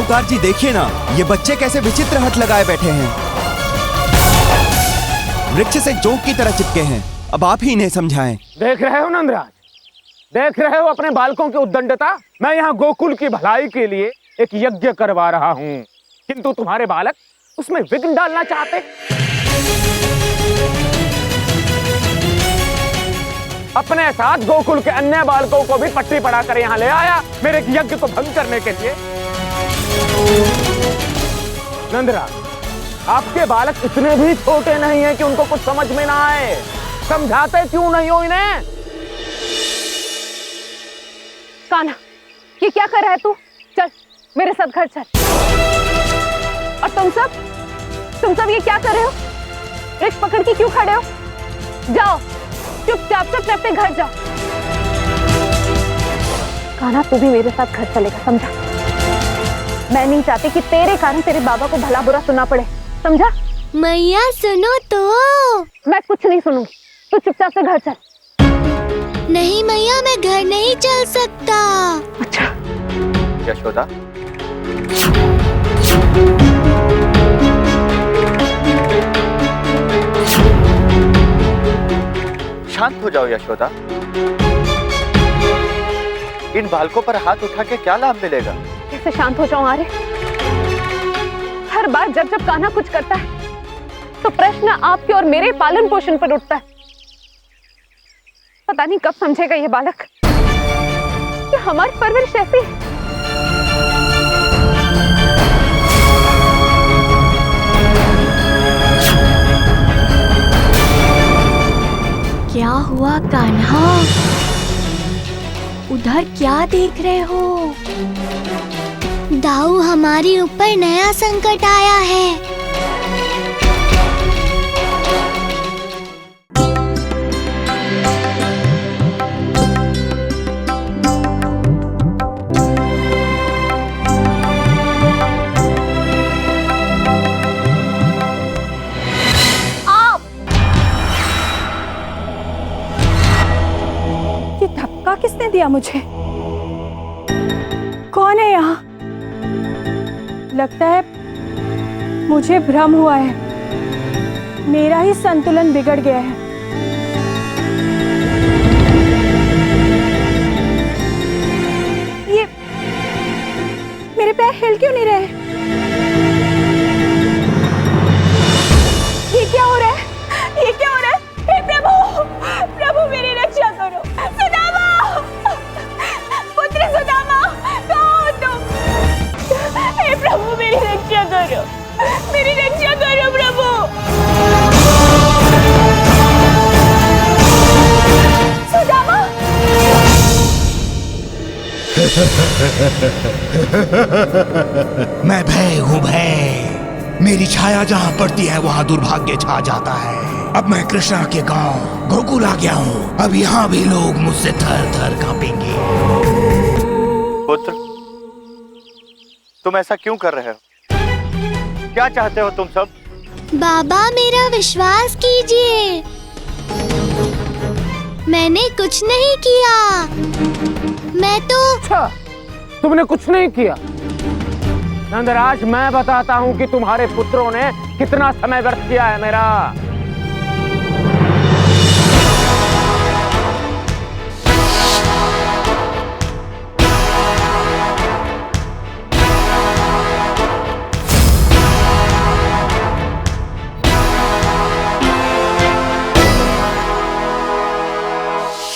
साहूकार जी देखिए ना, ये बच्चे कैसे विचित्र हट लगाए बैठे हैं, वृक्ष से जोंक की तरह चिपके हैं। अब आप ही इन्हें समझाएं। देख रहे हो नंदराज, देख रहे हो अपने बालकों की उद्दंडता। मैं यहाँ गोकुल की भलाई के लिए एक यज्ञ करवा रहा हूँ, किंतु तुम्हारे बालक उसमें विघ्न डालना चाहते। अपने साथ गोकुल के अन्य बालकों को भी पट्टी पढ़ाकर यहाँ ले आया मेरे यज्ञ को भंग करने के लिए। नंदराज, आपके बालक इतने भी छोटे नहीं हैं कि उनको कुछ समझ में ना आए। समझाते क्यों नहीं हो इन्हें? कान्हा, ये क्या कर रहा है तू? चल मेरे साथ घर चल। और तुम सब ये क्या कर रहे हो? वृक्ष पकड़ के क्यों खड़े हो? जाओ चुपचाप से अपने घर जाओ। कान्हा, तू भी मेरे साथ घर चलेगा, समझा? मैं नहीं चाहती कि तेरे कारण तेरे बाबा को भला बुरा सुनना पड़े, समझा? मैया सुनो तो। मैं कुछ नहीं सुनूंगी, तू चुपचाप से घर चल। नहीं मैया, मैं घर नहीं चल सकता। अच्छा यशोदा, शांत हो जाओ यशोदा। इन बालकों पर हाथ उठा के क्या लाभ मिलेगा? कैसे शांत हो जाऊं आर्य? हर बार जब कान्हा कुछ करता है तो प्रश्न आपके और मेरे पालन पोषण पर उठता है। पता नहीं कब समझेगा ये बालक कि हमारी परवरिश ऐसी है। क्या हुआ कान्हा? उधर क्या देख रहे हो? दाऊ, हमारे ऊपर नया संकट आया है। किसने दिया मुझे? कौन है यहाँ? लगता है मुझे भ्रम हुआ है, मेरा ही संतुलन बिगड़ गया है। ये मेरे पैर हिल क्यों नहीं रहे? ये क्या हो रहा है? ये क्या हो रहा है? हे प्रभु, प्रभु मेरी रक्षा करो। सुदामा, पुत्र सुदामा, कहाँ हो तुम? हे प्रभु मेरी रक्षा करो, मेरी रक्षा करो प्रभु। सुदामा। मैं भय हूँ, भय। मेरी छाया जहाँ पड़ती है वहाँ दुर्भाग्य छा जाता है। अब मैं कृष्णा के गांव गोकुल आ गया हूँ। अब यहाँ भी लोग मुझसे थर थर कांपेंगे। पुत्र, तुम ऐसा क्यों कर रहे हो? क्या चाहते हो तुम सब? बाबा, मेरा विश्वास कीजिए, मैंने कुछ नहीं किया। मैं तो। अच्छा, तुमने कुछ नहीं किया? नंदराज, मैं बताता हूँ कि तुम्हारे पुत्रों ने कितना समय व्यर्थ किया है मेरा।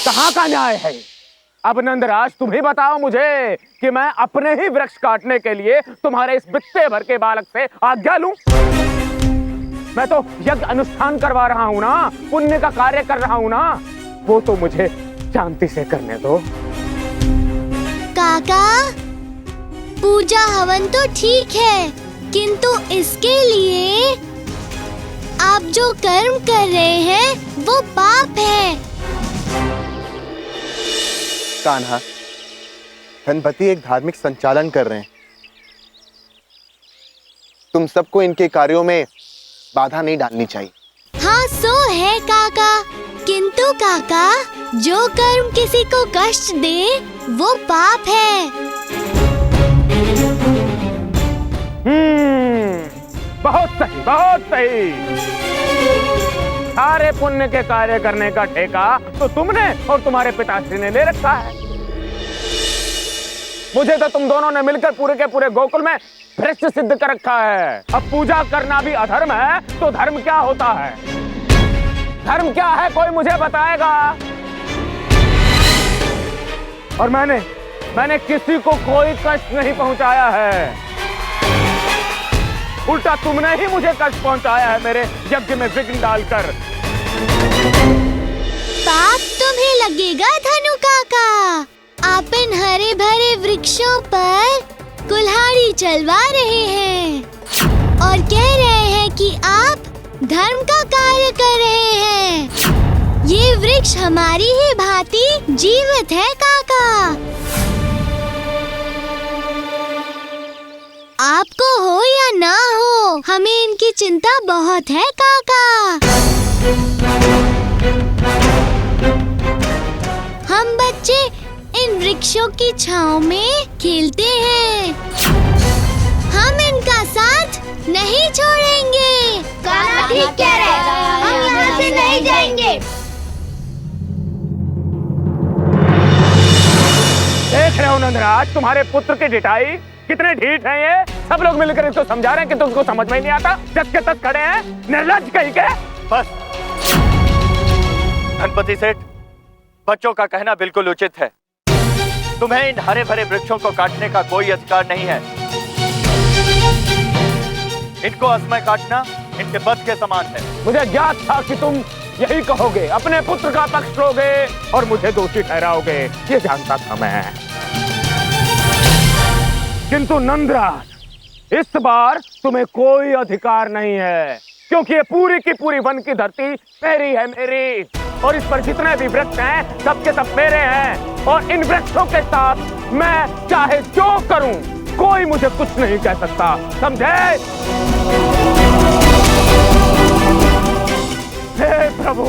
कहाँ का न्याय है? अब नंदराज, तुम ही बताओ मुझे कि मैं अपने ही वृक्ष काटने के लिए तुम्हारे इस बित्ते भर के बालक से आज्ञा लूं? मैं तो यज्ञ अनुष्ठान करवा रहा हूं ना, पुण्य का कार्य कर रहा हूं ना, वो तो मुझे शांति से करने दो। काका, पूजा हवन तो ठीक है, किंतु इसके लिए आप जो कर्म कर रहे हैं वो पाप है। कान्हा, धनपति एक धार्मिक संचालन कर रहे हैं। तुम सबको इनके कार्यों में बाधा नहीं डालनी चाहिए। हाँ, सो है काका, किंतु काका, जो कर्म किसी को कष्ट दे वो पाप है। बहुत सही, बहुत सही। सारे पुण्य के कार्य करने का ठेका तो तुमने और तुम्हारे पिताश्री ने ले रखा है। मुझे तो तुम दोनों ने मिलकर पूरे के पूरे गोकुल में भ्रष्ट सिद्ध कर रखा है। अब पूजा करना भी अधर्म है तो धर्म क्या होता है? धर्म क्या है कोई मुझे बताएगा? और मैंने किसी को कोई कष्ट नहीं पहुंचाया है। उल्टा तुमने ही मुझे कष्ट पहुंचाया है मेरे यज्ञ में विघ्न डालकर। पाप तुम्हें लगेगा धनु काका। आप इन हरे भरे वृक्षों पर कुल्हाड़ी चलवा रहे हैं और कह रहे हैं कि आप धर्म का कार्य कर रहे हैं। ये वृक्ष हमारी ही भांति जीवित है काका। आपको हो या ना हो, हमें इनकी चिंता बहुत है काका। हम बच्चे इन वृक्षों की छांव में खेलते हैं। हम इनका साथ नहीं छोड़ेंगे। कान्हा ठीक कह रहे हैं, हम यहाँ से नहीं जाएंगे। देख रहे हो नंदराज, तुम्हारे पुत्र की ढिठाई कितने ढीठ हैं ये। सब लोग मिलकर इसको समझा रहे हैं कि तुमको समझ में ही नहीं आता। जस के तस खड़े हैं, निर्लज्ज कहीं के। बस धनपति सेठ, बच्चों का कहना बिल्कुल उचित है। तुम्हें इन हरे भरे वृक्षों को काटने का कोई अधिकार नहीं है। इनको असमय काटना इनके बस के समान है। मुझे ज्ञात था कि तुम यही कहोगे, अपने पुत्र का पक्ष लोगे और मुझे दोषी ठहराओगे, ये जानता था मैं। किंतु नंदराज, इस बार तुम्हें कोई अधिकार नहीं है, क्योंकि ये पूरी की पूरी वन की धरती मेरी है, मेरी। और इस पर जितने भी वृक्ष हैं, सबके सब मेरे हैं। और इन वृक्षों के साथ मैं चाहे जो करूं, कोई मुझे कुछ नहीं कह सकता, समझे? हे प्रभु,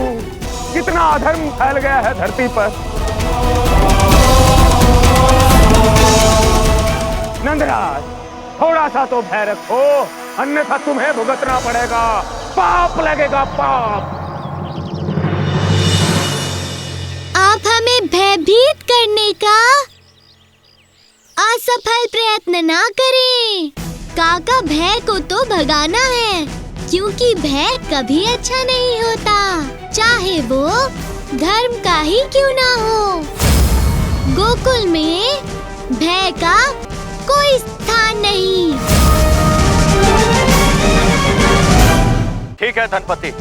कितना अधर्म फैल गया है धरती पर। नंदराज, थोड़ा सा तो भय रखो, अन्यथा तुम्हें भुगतना पड़ेगा। पाप लगेगा, पाप। आप हमें भयभीत करने का असफल प्रयत्न ना करें। काका, भय को तो भगाना है, क्योंकि भय कभी अच्छा नहीं होता, चाहे वो धर्म का ही क्यों ना हो। गोकुल में भय का कोई स्थान नहीं। ठीक है धनपति,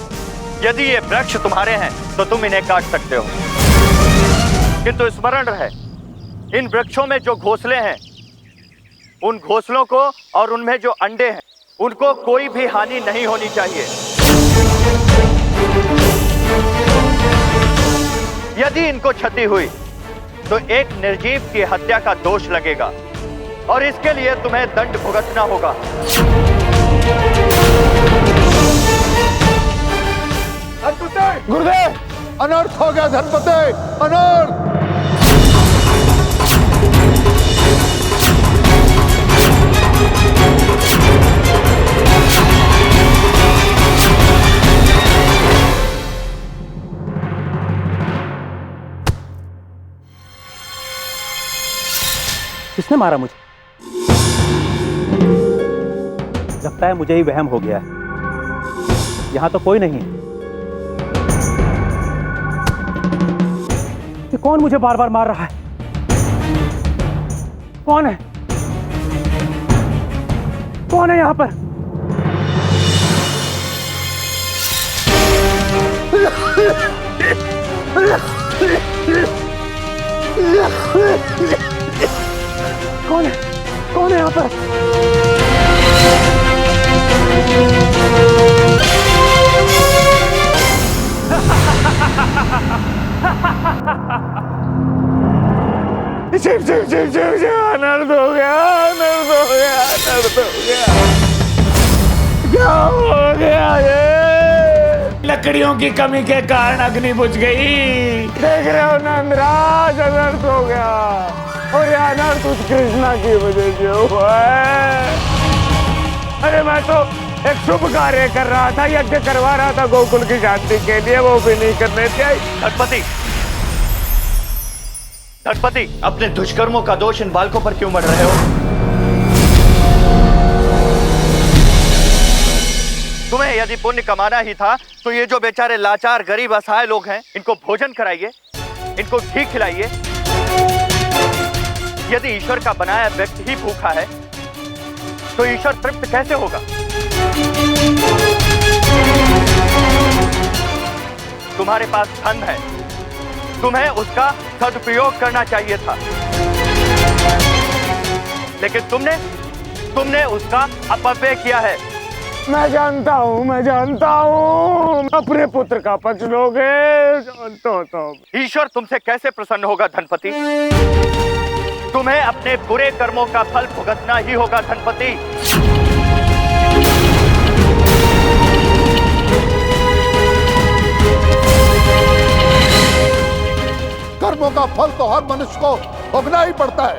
यदि ये वृक्ष तुम्हारे हैं तो तुम इन्हें काट सकते हो, किंतु स्मरण रहे, इन वृक्षों में जो घोंसले हैं, उन घोंसलों को और उनमें जो अंडे हैं, उनको कोई भी हानि नहीं होनी चाहिए। यदि इनको क्षति हुई तो एक निर्जीव की हत्या का दोष लगेगा और इसके लिए तुम्हें दंड भुगतना होगा। गुरुदेव, अनर्थ हो गया धनपति, अनर्थ। किसने मारा मुझे? लगता है मुझे ही वहम हो गया है। यहां तो कोई नहीं है। ये कौन मुझे बार बार मार रहा है? कौन है? कौन है यहां पर? कौन है? कौन है यहां पर? शिव शिव शिव शिव शिव, अनर्थ हो गया, अनर्थ हो गया, अनर्थ हो गया। क्या हो गया ये? लकड़ियों की कमी के कारण अग्नि बुझ गई। देख रहे हो नंदराज, अनर्थ हो गया। और ये अनर्थ उस कृष्णा की वजह से हुआ है। अरे मैं तो एक शुभ कार्य कर रहा था, यज्ञ करवा रहा था गोकुल की शांति के लिए, वो भी नहीं करने दिया। धनपति, धनपति, अपने दुष्कर्मों का दोष इन बालकों पर क्यों मढ़ रहे हो? तुम्हें यदि पुण्य कमाना ही था तो ये जो बेचारे लाचार गरीब असहाय लोग हैं, इनको भोजन कराइए, इनको घी खिलाइए। यदि ईश्वर का बनाया व्यक्ति ही भूखा है तो ईश्वर तृप्त कैसे होगा? तुम्हारे पास धन है, तुम्हें उसका सदुपयोग करना चाहिए था, लेकिन तुमने उसका अपव्यय किया है। मैं जानता हूँ, अपने पुत्र का पक्ष लोगे, जानता हूँ। ईश्वर तुमसे कैसे प्रसन्न होगा धनपति? तुम्हें अपने बुरे कर्मों का फल भुगतना ही होगा धनपति। कर्मों का फल तो हर मनुष्य को भोगना ही पड़ता है,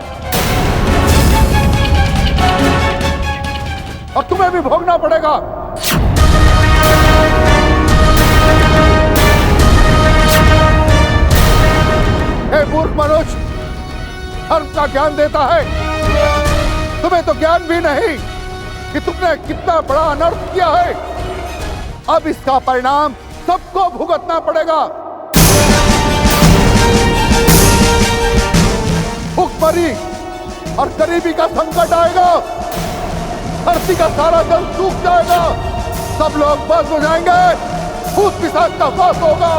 और तुम्हें भी भोगना पड़ेगा। हे मूर्ख मनुष्य, धर्म का ज्ञान देता है, तुम्हें तो ज्ञान भी नहीं कि तुमने कितना बड़ा अनर्थ किया है। अब इसका परिणाम सबको भुगतना पड़ेगा। भूखमरी और गरीबी का संकट आएगा, धरती का सारा जल सूख जाएगा, सब लोग बस हो जाएंगे, भूत पिशाच का वास होगा।